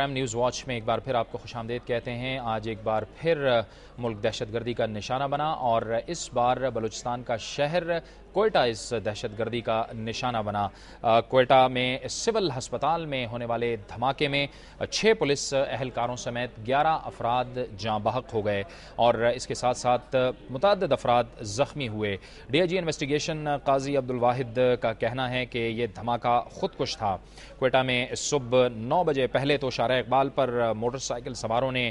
Prime news watch میں ایک بار پھر آپ کو خوش آمدید کہتے ہیں۔ آج ایک بار پھر ملک دہشت گردی کا نشانہ بنا اور اس بار بلوچستان کا شہر کوئٹہ اس دہشت گردی کا نشانہ بنا۔ کوئٹہ میں سول ہسپتال میں ہونے والے دھماکے میں 6 پولیس اہلکاروں سمیت 11 افراد جاں بحق ہو گئے اور اس کے ساتھ ساتھ متعدد افراد زخمی ہوئے۔ ڈی آئی جی انویسٹیگیشن قاضی عبدالواحد کا کہنا ہے کہ یہ دھماکہ خودکش تھا۔ کوئٹہ میں صبح 9 بجے پہلے تو شارع اقبال پر موٹر سائیکل سواروں نے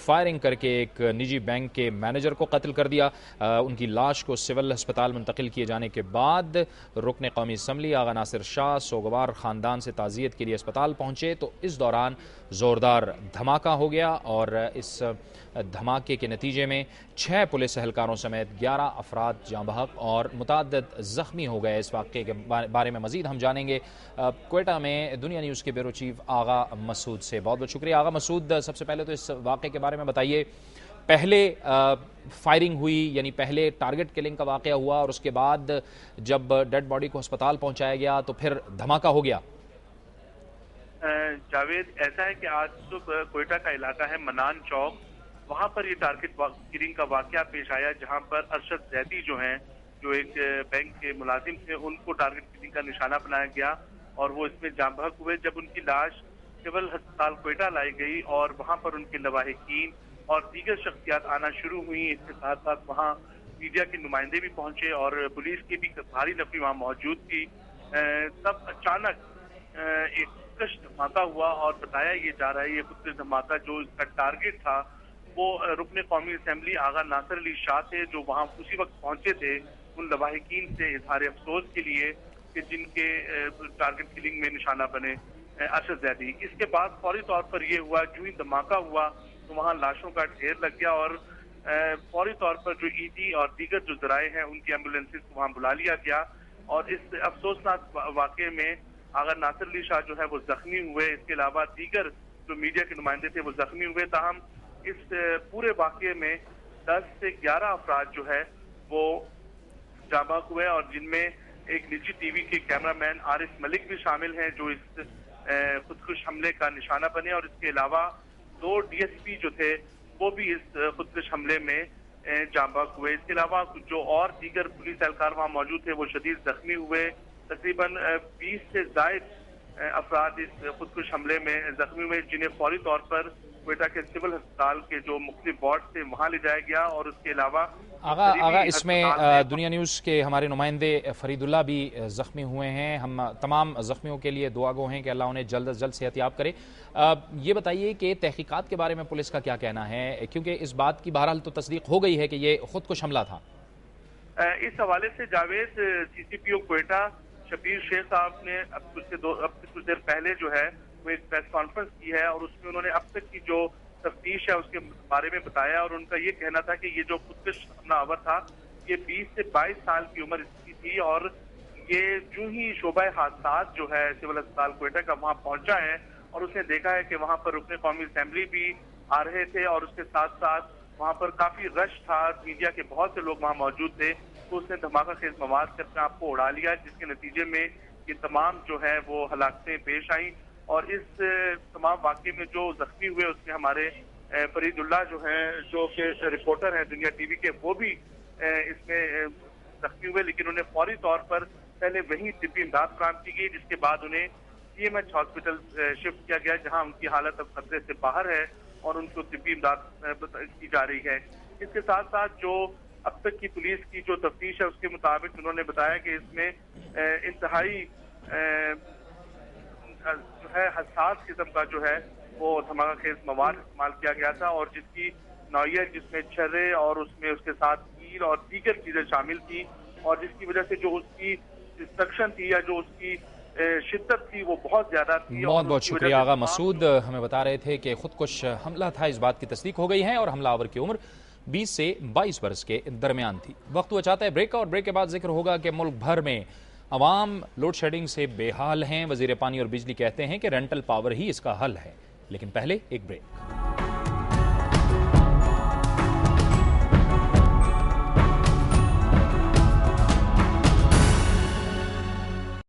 فائرنگ کر کے ایک نجی بینک کے مینیجر کو قتل کر دیا۔ ان کی لاش کو سول ہسپتال منتقل کیے جانے کے بعد رکن قومی اسمبلی آغا ناصر شاہ سوگوار خاندان سے تعزیت کے لیے اسپتال پہنچے تو اس دوران زوردار دھماکہ ہو گیا اور اس دھماکے کے نتیجے میں 6 پولیس اہلکاروں سمیت 11 افراد جاں بحق اور متعدد زخمی ہو گئے۔ اس واقعے کے بارے میں مزید ہم جانیں گے کوئٹہ میں دنیا نیوز کے بیورو چیف آغا مسعود سے۔ بہت بہت شکریہ آغا مسعود۔ سب سے پہلے تو اس واقعے کے بارے میں بتائیے، پہلے فائرنگ ہوئی یعنی پہلے ٹارگٹ کلنگ کا واقعہ ہوا اور اس کے بعد جب ڈیڈ باڈی کو ہسپتال پہنچایا گیا تو پھر دھماکہ ہو گیا؟ جاوید، ایسا ہے کہ آج صبح کوئٹہ کا علاقہ ہے منان چوک، وہاں پر یہ ٹارگٹ کلنگ کا واقعہ پیش آیا جہاں پر ارشد زیدی جو ہیں جو ایک بینک کے ملازم تھے ان کو ٹارگٹ کلنگ کا نشانہ بنایا گیا اور وہ اس میں جاں بحق ہوئے۔ جب ان کی لاش سول ہسپتال کوئٹہ لائی گئی اور وہاں پر ان کے لواحقین اور دیگر شخصیات آنا شروع ہوئی، اس کے ساتھ ساتھ وہاں میڈیا کے نمائندے بھی پہنچے اور پولیس کی بھی بھاری نفری وہاں موجود تھی، تب اچانک ایک خودکش دھماکہ ہوا اور بتایا یہ جا رہا ہے یہ خودکش دھماکہ جو اس کا ٹارگٹ تھا وہ رکن قومی اسمبلی آغا ناصر علی شاہ تھے جو وہاں اسی وقت پہنچے تھے ان لواحقین سے اظہار افسوس کے لیے کہ جن کے ٹارگٹ کلنگ میں نشانہ بنے ارشد زیدی۔ اس کے بعد فوری طور پر یہ ہوا، جو ہی دھماکہ ہوا تو وہاں لاشوں کا ڈھیر لگ گیا اور فوری طور پر جو ای ڈی اور دیگر جو ذرائع ہیں ان کی ایمبولینسز کو وہاں بلا لیا گیا اور اس افسوسناک واقعے میں آغا ناصر علی شاہ جو ہے وہ زخمی ہوئے، اس کے علاوہ دیگر جو میڈیا کے نمائندے تھے وہ زخمی ہوئے۔ تاہم اس پورے واقعے میں 10 سے 11 افراد جو ہے وہ جاں بحق ہوئے اور جن میں ایک نجی ٹی وی کے کیمرہ مین عارف ملک بھی شامل ہیں جو اس خودکش حملے کا نشانہ بنے اور اس کے علاوہ 2 ڈی ایس پی جو تھے وہ بھی اس خودکش حملے میں جاں بحق ہوئے۔ اس کے علاوہ جو اور دیگر پولیس اہلکار وہاں موجود تھے وہ شدید زخمی ہوئے۔ تقریباً 20 سے زائد افراد اس خودکش حملے میں زخمی ہوئے جنہیں فوری طور پر کوئٹہ کے سول ہسپتال کے جو مختلف وارڈ سے وہاں لے جایا گیا اور اس کے علاوہ آغا اس میں دنیا نیوز کے ہمارے نمائندے فرید اللہ بھی زخمی ہوئے ہیں۔ ہم تمام زخمیوں کے لیے دعا گو ہیں کہ اللہ انہیں جلد از جلد صحت یاب کرے۔ یہ بتائیے کہ تحقیقات کے بارے میں پولیس کا کیا کہنا ہے، کیونکہ اس بات کی بہرحال تو تصدیق ہو گئی ہے کہ یہ خودکش حملہ تھا؟ اس حوالے سے جاوید، سی سی پی او کوئٹہ شبیر شیخ صاحب نے اب کچھ دیر پہلے جو ہے وہ ایک پریس کانفرنس کی ہے اور اس میں انہوں نے اب تک کی جو تفتیش ہے اس کے بارے میں بتایا اور ان کا یہ کہنا تھا کہ یہ جو خودکش حملہ آور تھا یہ 20 سے 22 سال کی عمر اس کی تھی اور یہ جو ہی شعبہ حادثات جو ہے سول ہسپتال کوئٹہ کا وہاں پہنچا ہے اور اس نے دیکھا ہے کہ وہاں پر رکن قومی اسمبلی بھی آ رہے تھے اور اس کے ساتھ ساتھ وہاں پر کافی رش تھا، میڈیا کے بہت سے لوگ وہاں موجود تھے، تو اس نے دھماکہ خیز مواد سے اپنے آپ کو اڑا لیا جس کے نتیجے میں یہ تمام جو ہے وہ ہلاکتیں پیش آئیں اور اس تمام واقعے میں جو زخمی ہوئے اس میں ہمارے فرید اللہ جو ہیں جو کہ رپورٹر ہیں دنیا ٹی وی کے وہ بھی اس میں زخمی ہوئے، لیکن انہیں فوری طور پر پہلے وہیں طبی امداد فراہم کی گئی جس کے بعد انہیں C M H hospital shift کیا گیا جہاں ان کی حالت اب خطرے سے باہر ہے اور ان کو طبی امداد کی جا رہی ہے۔ اس کے ساتھ ساتھ جو اب تک کی پولیس کی جو تفتیش ہے اس کے مطابق انہوں نے بتایا کہ اس میں انتہائی جو ہے حساس قسم کا جو ہے وہ دھماکہ خیز مواد استعمال کیا گیا تھا اور جس کی نوعیت جس میں چھرے اور اس میں اس کے ساتھ کیل اور دیگر چیزیں شامل تھی اور جس کی وجہ سے جو اس کی ڈسٹرکشن تھی یا جو اس کی شدت تھی وہ بہت زیادہ تھی۔ بہت بہت شکریہ آغا مسعود، ہمیں بتا رہے تھے کہ خودکش حملہ تھا، اس بات کی تصدیق ہو گئی ہے اور حملہ آور کی عمر 20 سے 22 برس کے درمیان تھی۔ وقت ہوا چاہتا ہے بریک کا اور بریک کے بعد ذکر ہوگا کہ ملک بھر میں عوام لوڈ شیڈنگ سے بے حال ہیں۔ وزیر پانی اور بجلی کہتے ہیں کہ رینٹل پاور ہی اس کا حل ہے، لیکن پہلے ایک بریک۔